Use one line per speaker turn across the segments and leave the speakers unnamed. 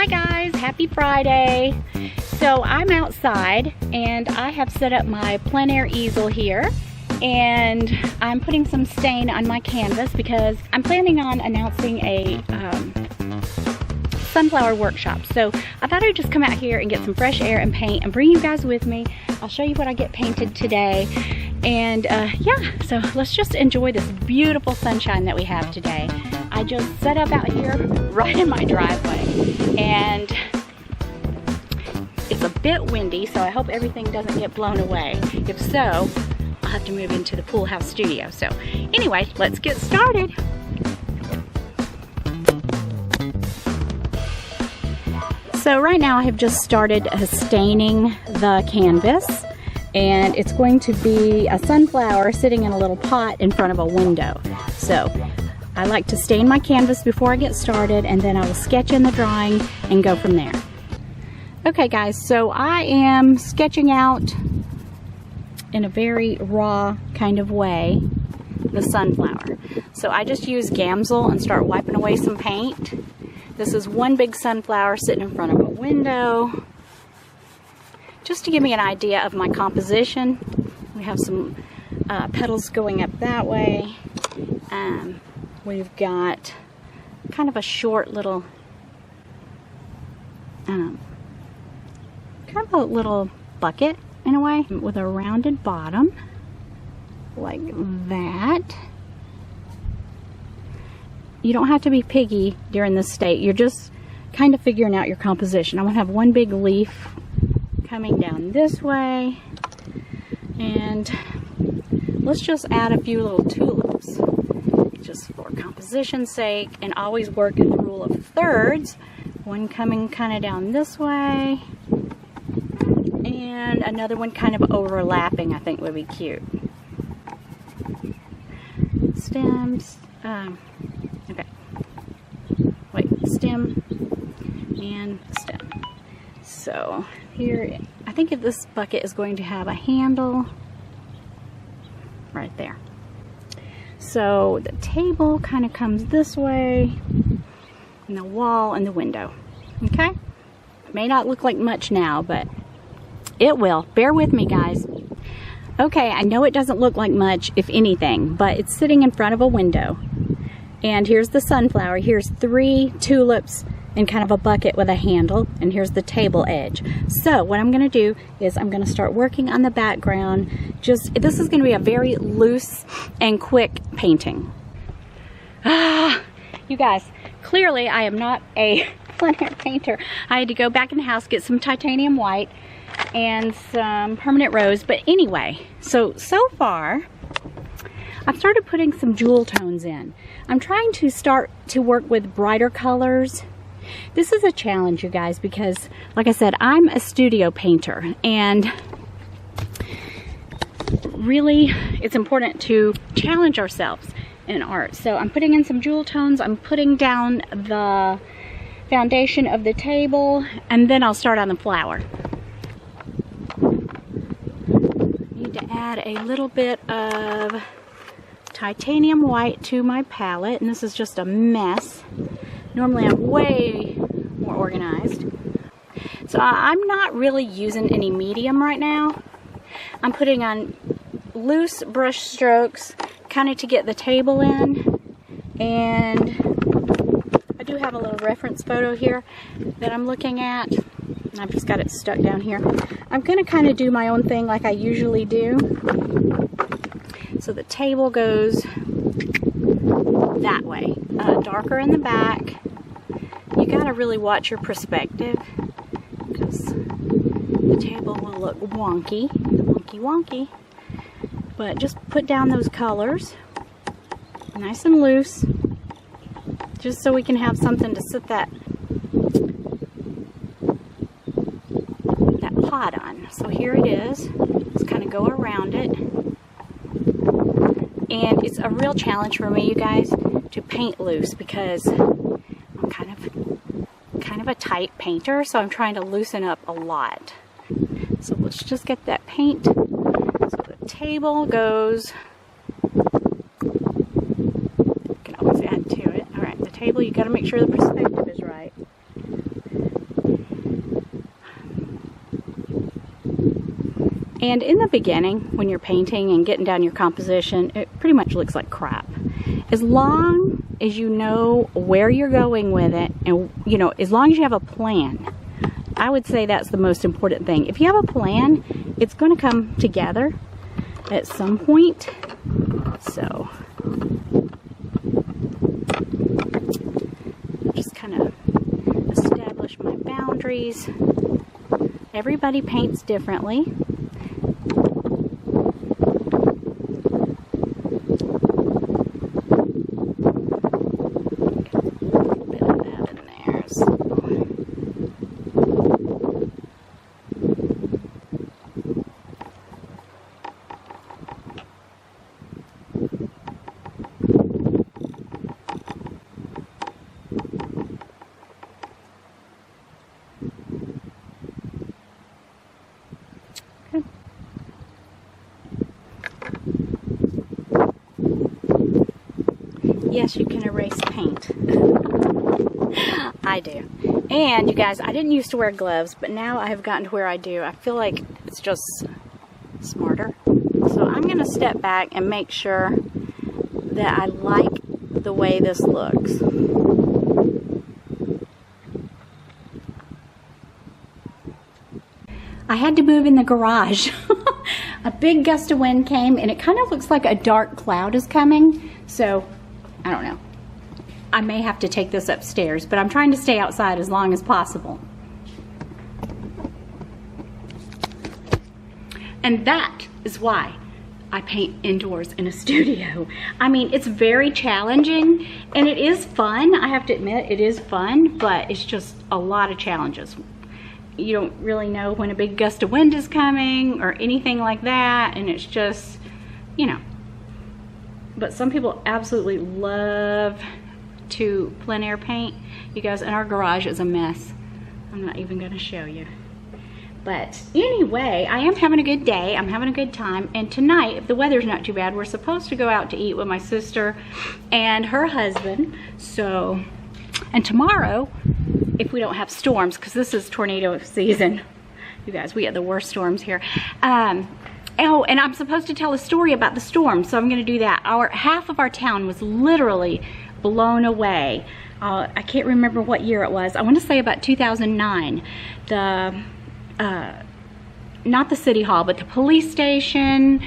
Hi guys, happy Friday. So I'm outside and I have set up my plein air easel here, and I'm putting some stain on my canvas because I'm planning on announcing a sunflower workshop. So I thought I'd just come out here and get some fresh air and paint and bring you guys with me. I'll show you what I get painted today. And yeah, so let's just enjoy this beautiful sunshine that we have today. I just set up out here right in my driveway, and it's a bit windy, so I hope everything doesn't get blown away. If so, I'll have to move into the pool house studio. So anyway, let's get started. So right now I have just started staining the canvas, and it's going to be a sunflower sitting in a little pot in front of a window. So I like to stain my canvas before I get started, and then I will sketch in the drawing and go from there. Okay guys, so I am sketching out in a very raw kind of way the sunflower. So I just use Gamsol and start wiping away some paint. This is one big sunflower sitting in front of a window. Just to give me an idea of my composition. We have some petals going up that way. We've got kind of a short little, kind of a little bucket in a way with a rounded bottom, like that. You don't have to be piggy during this state. You're just kind of figuring out your composition. I'm gonna have one big leaf coming down this way, and let's just add a few little tulips just for composition's sake, and always work in the rule of thirds. One coming kind of down this way, and another one kind of overlapping, I think would be cute. Stems, okay, wait, stem and stem. So here, I think if this bucket is going to have a handle right there. So the table kind of comes this way, and the wall and the window. Okay? It may not look like much now, but it will. Bear with me, guys. Okay, I know it doesn't look like much, if anything, but it's sitting in front of a window. And here's the sunflower. Here's 3 tulips in kind of a bucket with a handle, and here's the table edge. So what I'm going to do is I'm going to start working on the background. This is going to be a very loose and quick painting. You guys, clearly I am not a plein air painter. I had to go back in the house, get some titanium white and some permanent rose. But anyway, so far I've started putting some jewel tones in. I'm trying to start to work with brighter colors. This is a challenge, you guys, because like I said, I'm a studio painter, and really it's important to challenge ourselves in art. So I'm putting in some jewel tones, I'm putting down the foundation of the table, and then I'll start on the flower. Need to add a little bit of titanium white to my palette, and this is just a mess. Normally I'm way more organized. So I'm not really using any medium right now. I'm putting on loose brush strokes kind of to get the table in. And I do have a little reference photo here that I'm looking at. I've just got it stuck down here. I'm going to kind of do my own thing like I usually do. So the table goes that way, darker in the back. You gotta really watch your perspective because the table will look wonky. But just put down those colors nice and loose, just so we can have something to sit that pot on. So here it is. Let's kind of go around it. And it's a real challenge for me, you guys, to paint loose because I'm kind of a tight painter, so I'm trying to loosen up a lot. So let's just get that paint. So the table goes, you can always add to it. All right, the table, you got to make sure the perspective is right. And in the beginning, when you're painting and getting down your composition, it pretty much looks like crap. As long as you know where you're going with it, and you know, as long as you have a plan, I would say that's the most important thing. If you have a plan, it's going to come together at some point. So just kind of establish my boundaries. Everybody paints differently. Yes, you can erase paint. I do. And you guys, I didn't used to wear gloves, but now I have gotten to where I do. I feel like it's just smarter. So I'm going to step back and make sure that I like the way this looks. I had to move in the garage. A big gust of wind came and it kind of looks like a dark cloud is coming. So I don't know. I may have to take this upstairs, but I'm trying to stay outside as long as possible. And that is why I paint indoors in a studio. I mean, it's very challenging and it is fun. I have to admit, it is fun, but it's just a lot of challenges. You don't really know when a big gust of wind is coming or anything like that, and it's just, you know. But some people absolutely love to plein air paint. You guys, and our garage is a mess. I'm not even going to show you. But anyway, I am having a good day. I'm having a good time. And tonight, if the weather's not too bad, we're supposed to go out to eat with my sister and her husband. So, and tomorrow, if we don't have storms, because this is tornado season. You guys, we had the worst storms here. Oh, and I'm supposed to tell a story about the storm, so I'm going to do that. Half of our town was literally blown away. I can't remember what year it was. I want to say about 2009. Not the city hall, but the police station,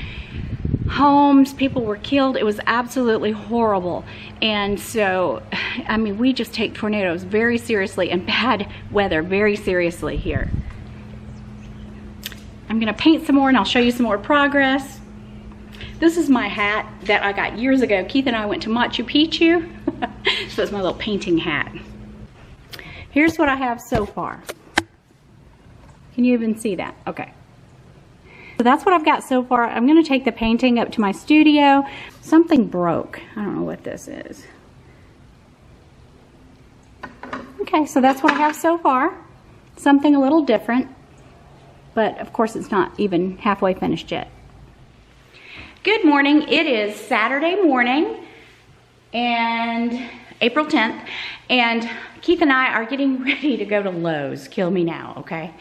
homes, people were killed. It was absolutely horrible. And so, I mean, we just take tornadoes very seriously and bad weather very seriously here. I'm gonna paint some more and I'll show you some more progress. This is my hat that I got years ago. Keith and I went to Machu Picchu. So it's my little painting hat. Here's what I have so far. Can you even see that? Okay. So that's what I've got so far. I'm gonna take the painting up to my studio. Something broke. I don't know what this is. Okay, so that's what I have so far. Something a little different. But of course it's not even halfway finished yet. Good morning. It is Saturday morning and April 10th, and Keith and I are getting ready to go to Lowe's. Kill me now, okay?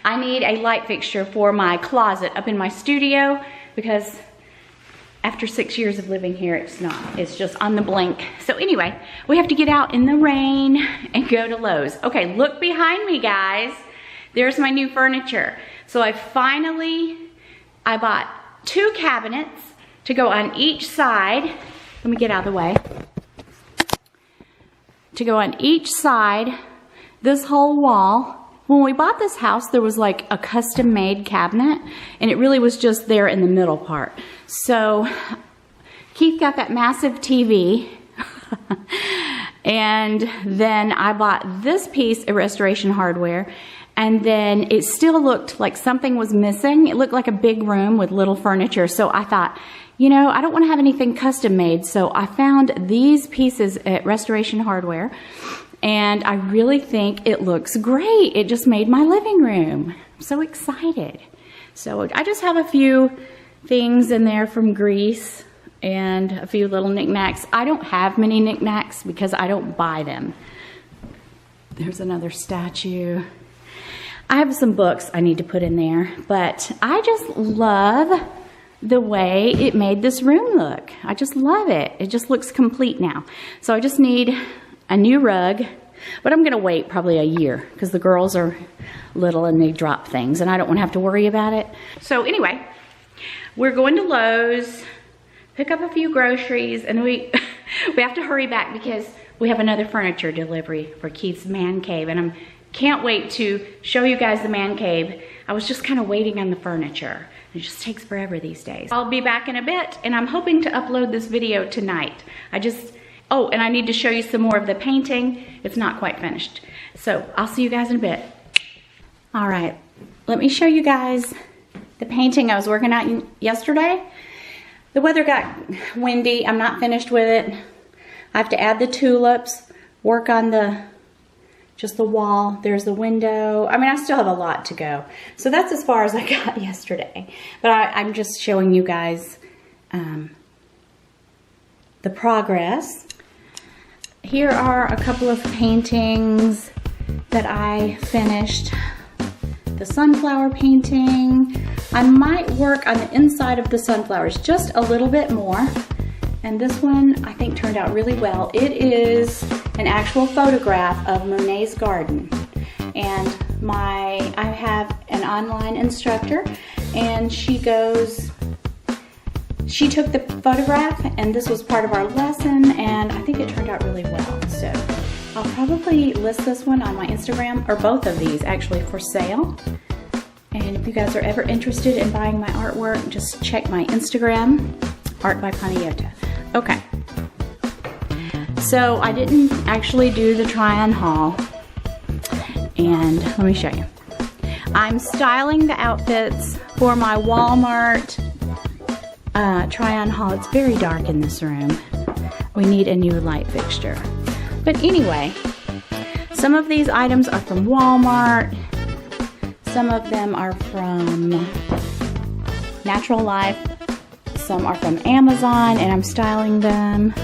I need a light fixture for my closet up in my studio because after 6 years of living here, it's just on the blink. So anyway, we have to get out in the rain and go to Lowe's. Okay, look behind me, guys. There's my new furniture. So I bought 2 cabinets to go on each side. Let me get out of the way. To go on each side, this whole wall. When we bought this house, there was like a custom made cabinet and it really was just there in the middle part. So Keith got that massive TV and then I bought this piece of restoration hardware. And then it still looked like something was missing. It looked like a big room with little furniture. So I thought, you know, I don't want to have anything custom made. So I found these pieces at Restoration Hardware. And I really think it looks great. It just made my living room. I'm so excited. So I just have a few things in there from Greece and a few little knickknacks. I don't have many knickknacks because I don't buy them. There's another statue. I have some books I need to put in there, but I just love the way it made this room look. I just love it. It just looks complete now. So I just need a new rug, but I'm gonna wait probably a year because the girls are little and they drop things and I don't wanna have to worry about it. So anyway, we're going to Lowe's, pick up a few groceries, and we have to hurry back because we have another furniture delivery for Keith's man cave, and can't wait to show you guys the man cave. I was just kind of waiting on the furniture. It just takes forever these days. I'll be back in a bit, and I'm hoping to upload this video tonight. Oh, and I need to show you some more of the painting. It's not quite finished. So I'll see you guys in a bit. All right, let me show you guys the painting I was working on yesterday. The weather got windy. I'm not finished with it. I have to add the tulips, work on just the wall. There's the window. I mean, I still have a lot to go. So that's as far as I got yesterday. But I'm just showing you guys the progress. Here are a couple of paintings that I finished. The sunflower painting. I might work on the inside of the sunflowers just a little bit more. And this one I think turned out really well. It is an actual photograph of Monet's garden. And I have an online instructor, and she took the photograph, and this was part of our lesson, and I think it turned out really well. So I'll probably list this one on my Instagram, or both of these actually, for sale. And if you guys are ever interested in buying my artwork, just check my Instagram, Art by Yota. Okay. So I didn't actually do the try-on haul, and let me show you. I'm styling the outfits for my Walmart try-on haul. It's very dark in this room. We need a new light fixture. But anyway, some of these items are from Walmart. Some of them are from Natural Life. Some are from Amazon, and I'm styling them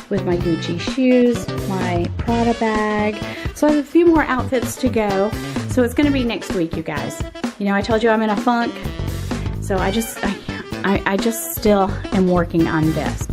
with my Gucci shoes, my Prada bag. So I have a few more outfits to go. So it's gonna be next week, you guys. You know, I told you I'm in a funk. So I just still am working on this.